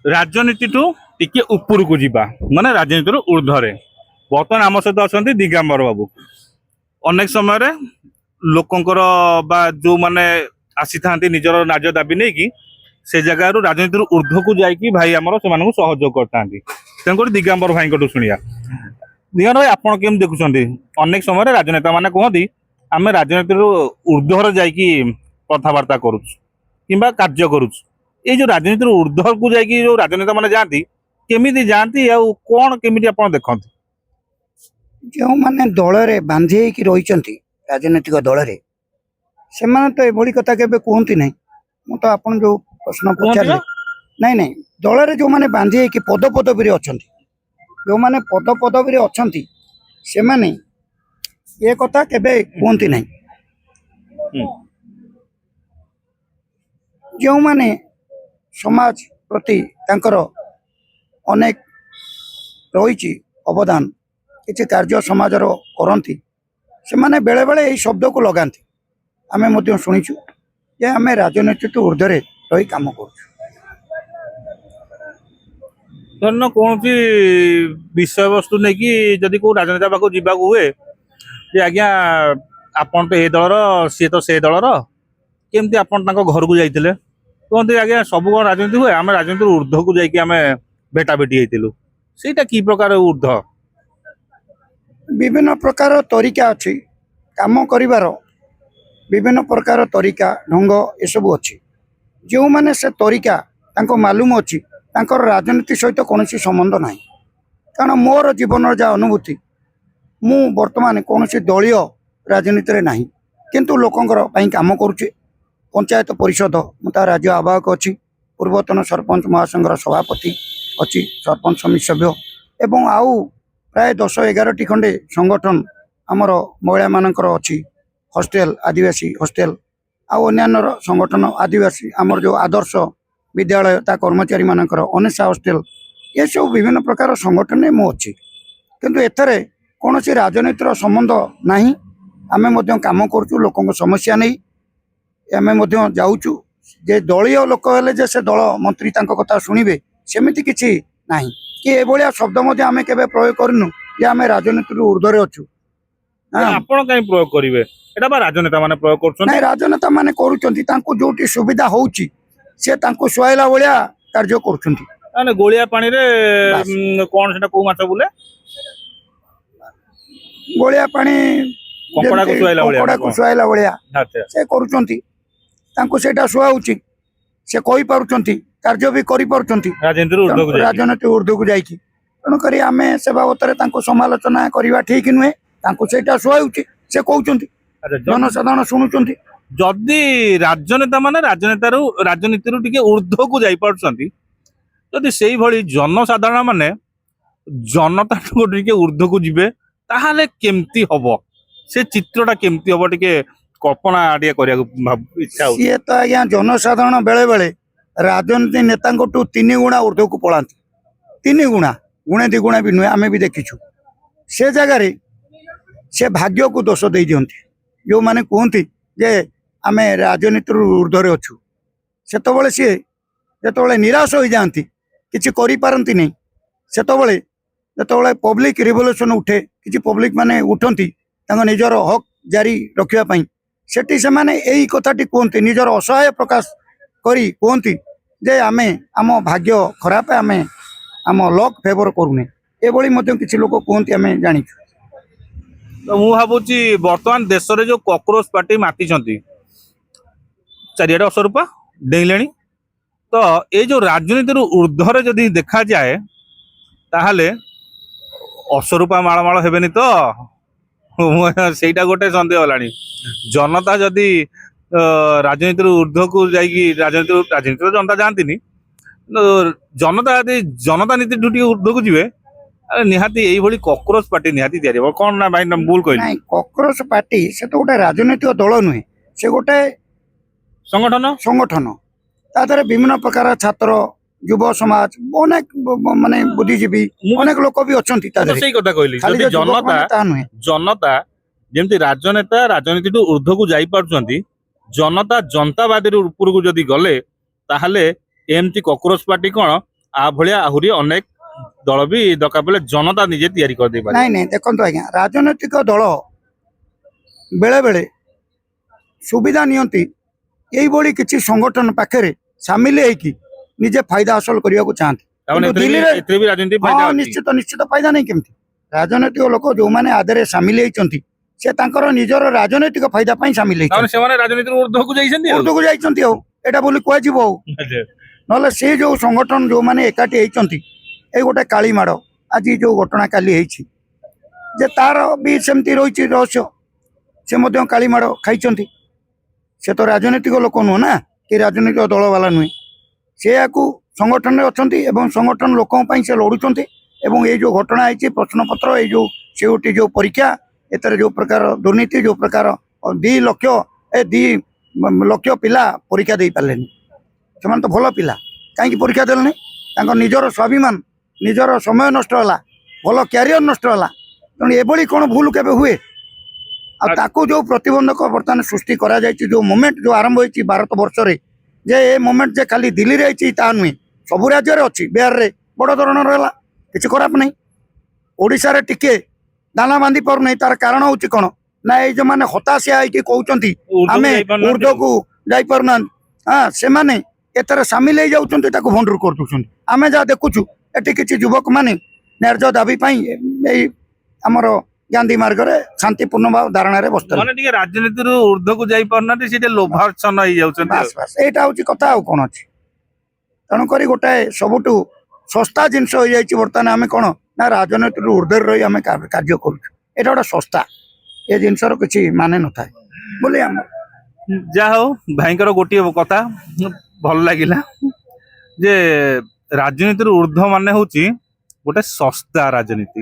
राजनीति टू टिके ऊपर को जीवा माने राजनीति ऊर्ध्वे बर्तमान आम सहित अच्छा दिगंबर बाबू अनेक समय लोकंकर बा जो माने आसी था निजर नाज दाबी नहीं कि से जगार राजनीति ऊर्ध्व को जाकि भाई आमर से सहयोग करता तेणुक दिगंबर भाई को शुणिया दिगंबर भाई आप देखुं अनेक समय राजनेता मैंने कहती आम राजनीति ऊर्ध्वर जाकि कथबार्ता करुच कि कार्य करुच ये जो राजनीति ऊर्ध्व को जाकि जो राजनेता मैंने जाती केमी जाती कौन केमी आप देखते जो मैंने दल में बांधि रही राजनैतिक दल में से तो ये कथा के कहती ना मु तो आप जो प्रश्न पचारे नहीं नहीं दल में जो मैंने बांधि पद पदवी अच्छा जो मैंने पद पदवी अच्छा से मैंने ये कथा के कहती ना जो मैंने समाज प्रति तांकर अनेक रही अवदान किसी कार्य समाजर करती से माने बेले बेले यही शब्द को लगाती आम शुणीचु जे आम राजनीति ऊर्ध्वे रही कम धरन कौन विषय वस्तु नहीं कि जदि को राजनेता पाक जावाक हुए जे आज्ञा आपन तो ये दलर सी तो से दलर केमती आपन घर को जाइए कहते आज्ञा सब कौन राजनीति हुए आम राजनीति ऊर्ध्व को जाकि आम भेटाभेटी होइतिलु सेटा की प्रकार ऊर्ध्व विभिन्न प्रकार तरीका अच्छी काम करिवार विभिन्न प्रकार तरीका ढंग ये सब अच्छी जो मैंने से तरीका तांको मालूम अच्छी तांकर राजनीति सहित कौन संबंध ना कारण मोर जीवन जहाँ अनुभूति मु वर्तमान कौन दलीय राजनीति रे नाही किंतु लोकंकर पई काम करुचे पंचायत परिषद मुता राज्य आवाहक अच्छी पूर्वतन सरपंच महासंघर सभापति अच्छी सरपंच समिति सभ्य एवं आउ प्राय 10-11 खंडे संगठन आमर महिला मानकर अच्छी हॉस्टेल आदिवासी हॉस्टेल आउ अन्य संगठन आदिवासी आमर जो आदर्श विद्यालय ता कर्मचारी मानकर अनेसा हॉस्टेल ये सब विभिन्न प्रकार संगठन मु अच्छी किंतु एथरे कौन राजनीतिर संबंध नहीं आम कम करुचु लोक समस्या नहीं आम जाऊचु जे दलीय लोक हेले जे से दल मंत्री तांको कथा शुणिबे सेमिति किछि नाही कि ए भलिया शब्द मध्य आमे केबे प्रयोग करनु जे आमे राजनीति ऊर्ध्वरे अछु आपण काई प्रयोग करिवे एटा बा राजनेता माने प्रयोग करछन नाही राजनेता माने करूचंती तांको जोटी सुविधा होउची से तांको सुआइला भलिया कार्य करूचंती माने गोलिया पानी रे कोन सेटा को माछ बुले गोलिया पानी कपड़ा को सुआइला भलिया से करूचंती तांको सेटा सुआउची से कहि पारुचंती कार्य भी करि पारुचंती राजनीति ऊर्ध्व को जाइकी तेणुक आम से बाबतर समालोचना करवा ठीक नुहे से शुआऊँच से कहते जनसाधारण शुणुंट जदि राजनेता माने राजनीति टिके ऊर्ध्व को जाई पारुछंती जदि सेही भली जनसाधारण माने जनता टिके ऊर्ध्व को जिबे ताहाले केमती हबो से चित्रटा केमती हबो टिके कल्पना आडिया करिया इच्छा हो सी तो आज्ञा जनसाधारण बेले बेले राजनीति नेता 3 गुणा ऊर्ध्व को पलांती 3 गुणा गुणे 2 गुणा भी नुहे आम भी देखीचु से जगार से भाग्य को दोष दे दियंती जो माने कहती जे आम राजनीति ऊर्ध्वे अच्छु से सी जो निराश हो जाती किसी करपारती नहीं से जो पब्लिक रिवोल्यूशन उठे किसी पब्लिक माने उठती निजर हक जारी रखापी सेठी से माने यही कथाटी कहते निजर असहाय प्रकाश करी कहती जे आमे आम भाग्य खराब आमे आम लक फेवर करूने ये किसी लोग कहते आम जानी तो मु भावुची वर्तमान देश रे जो कॉकरोच पार्टी माती चारिआडे असरूपा डेले तो ये जो राजनीति ऊर्ध्व जदि देखा जाए ताहले असरूपा मालमाल हेबेनी तो सेटा गोटे सन्देह होलानी जनता जदि राजनीति ऊर्ध्व को जाइए राजनीति जनता जानती जनता यदि जनता नीति टी ऊर्ध्व को जीवे निहाती यही कॉकरोच पार्टी निहाती तैयारी कौन ना भाई भूल कहली कॉकरोच पार्टी से तो गोटे राजनीतिक दल नुहे से गोटे संगठन संगठन तादर विभिन्न प्रकार छात्र युव समाज अनेक माने बुद्धिजीवी अनेक लोक भी अच्छा जनता जमती राजनेता राजनीति ऊर्ध्व को जाई पारुछंती जनता जनतावादी ऊपर को जदि गले ताहले एमती कॉकरोच पार्टी कौन आ भलिया आहुरी अनेक दल भी दरकार पड़े जनता निजे तैयारी कर दे पारे ନାଇଁ ନାଇଁ ଦେଖନ୍ତୁ ଆଜ୍ଞା ରାଜନୈତିକ ଦଳ ବେଳେ ବେଳେ ସୁବିଧା ନିଅନ୍ତି ଏଇଭଳି କିଛି ସଂଗଠନ ପାଖରେ ସାମିଲ ହେଇକି ନିଜେ ଫାଇଦା ହାସଲ କରିବାକୁ ଚାହାନ୍ତି तामाने କିନ୍ତୁ ଦିଲ୍ଲୀରେ एतरे भी राजनीति फायदा ହଁ अछि ନିଶ୍ଚିତ ନିଶ୍ଚିତ ଫାଇଦା ନାହିଁ କେମିତି ରାଜନୈତିକ ଲୋକ ଯୋଉମାନେ ଆଦେହରେ ସାମିଲ ହେଇଛନ୍ତି ସେ ତାଙ୍କର ନିଜର ରାଜନୈତିକ ଫାଇଦା ପାଇଁ ସାମିଲ तामाने ହେଇଛନ୍ତି सेमाने राजनीति ऊर्ध्व को जाइछन्ती ଉର୍ଦ୍ଦୁକୁ ଯାଇଛନ୍ତି ଆଉ ଏଇଟା ବୋଲି କୁହାଯିବ ଆଉ ନହେଲେ ସେ ଯୋଉ ସଂଗଠନ ଯୋଉମାନେ ଏକାଠି ହେଇଛନ୍ତି ଏଇ ଗୋଟେ କାଳି ମାଡ଼ ଆଜି ଯୋଉ ଘଟଣା କାଲି ହେଇଛି ଯେ ତାର ବି ସେମିତି ରହିଛି ରହସ୍ୟ ସେ ମଧ୍ୟ କାଳି ମାଡ଼ ଖାଇଛନ୍ତି ସେ ତ ରାଜନୈତିକ ଲୋକ ନୁହଁ ନା କି ରାଜନୈତିକ ଦଳ ବାଲା ନୁହେଁ ସେ ୟାକୁ ସଂଗଠନରେ ଅଛନ୍ତି ଏବଂ ସଂଗଠନ ଲୋକଙ୍କ ପାଇଁ ସେ ଲଢୁଛନ୍ତି ଏବଂ ଏଇ ଯୋଉ ଘଟଣା ହେଇଛି ପ୍ରଶ୍ନପତ୍ର ଏଇ ଯୋଉ ସେଉଟି ଯୋଉ ପରୀକ୍ଷା ଏଥିରେ ଯୋଉ ପ୍ରକାର ଦୁର୍ନୀତି ଯୋଉ ପ୍ରକାର 2 ଲକ୍ଷ ପିଲା ପରୀକ୍ଷା ଦେଇପାରିଲେନି ସେମାନେ ତ ଭଲ ପିଲା କାହିଁକି ପରୀକ୍ଷା ଦେଲେନି ତାଙ୍କ ନିଜର ସ୍ୱାଭିମାନ ନିଜର ସମୟ ନଷ୍ଟ ହେଲା ଭଲ କ୍ୟାରିୟର ନଷ୍ଟ ହେଲା ତେଣୁ ଏଭଳି କ'ଣ ଭୁଲ କେବେ ହୁଏ ଆଉ ତାକୁ ଯୋଉ ପ୍ରତିବନ୍ଧକ ବର୍ତ୍ତମାନ ସୃଷ୍ଟି କରାଯାଇଛି ଯୋଉ ମୁଭମେଣ୍ଟ ଯୋଉ ଆରମ୍ଭ ହେଇଛି ଭାରତ ବର୍ଷରେ ଯେ ଏ ମୁଭମେଣ୍ଟ ଯେ ଖାଲି ଦିଲ୍ଲୀରେ ହେଇଛି ତାହା ନୁହେଁ ସବୁ ରାଜ୍ୟରେ ଅଛି ବିହାରରେ ବଡ଼ ଧରଣର ହେଲା କିଛି ଖରାପ ନାହିଁ ଓଡ଼ିଶାରେ ଟିକେ ଦାନା ବାନ୍ଧି ପାରୁନାହିଁ ତାର କାରଣ ହଉଛି କ'ଣ ନା ଏଇ ଯୋଉମାନେ ହତାଶିଆ ହେଇକି କହୁଛନ୍ତି ଆମେ ଉର୍ଦ୍ଧ୍ୱକୁ ଯାଇପାରୁନାହାନ୍ତି ସେମାନେ ଏଥିରେ ସାମିଲ ହେଇଯାଉଛନ୍ତି ତାକୁ ଭଣ୍ଡୁର କରିଦଉଛନ୍ତି ଆମେ ଯାହା ଦେଖୁଛୁ ଏଠି କିଛି ଯୁବକ ମାନେ ନ୍ୟାର୍ଯ୍ୟ ଦାବି ପାଇଁ ଏଇ ଆମର ଗାନ୍ଧୀ ମାର୍ଗରେ ଶାନ୍ତିପୂର୍ଣ୍ଣ ଭାବ ଧାରଣାରେ ବସିଥିଲେ ମାନେ ଟିକେ ରାଜନୀତି ऊर्ध्व को जाई पारनाते सेटे लोभार्चन ହେଇ ଯାଉଛନ୍ତି ବାସ୍ ବାସ୍ ଏଇଟା ହଉଛି କଥା ଆଉ କ'ଣ ଅଛି ତେଣୁକରି ଗୋଟାଏ ସବୁଠୁ ଶସ୍ତା ଜିନିଷ ହେଇଯାଇଛି ବର୍ତ୍ତମାନ ଆମେ କ'ଣ ନା ରାଜନୀତିରୁ ଊର୍ଦ୍ଧ୍ୱରେ ରହି ଆମେ କାର୍ଯ୍ୟ କରୁଛୁ ଏଇଟା ଗୋଟେ ଶସ୍ତା ଏ ଜିନିଷର କିଛି ମାନେ ନଥାଏ ବୋଲି ଆମର ଯା ହଉ ଭାଇଙ୍କର ଗୋଟିଏ କଥା ଭଲ ଲାଗିଲା ଯେ ରାଜନୀତିରୁ ଊର୍ଦ୍ଧ୍ୱ ମାନେ ହଉଛି ଗୋଟେ ଶସ୍ତା ରାଜନୀତି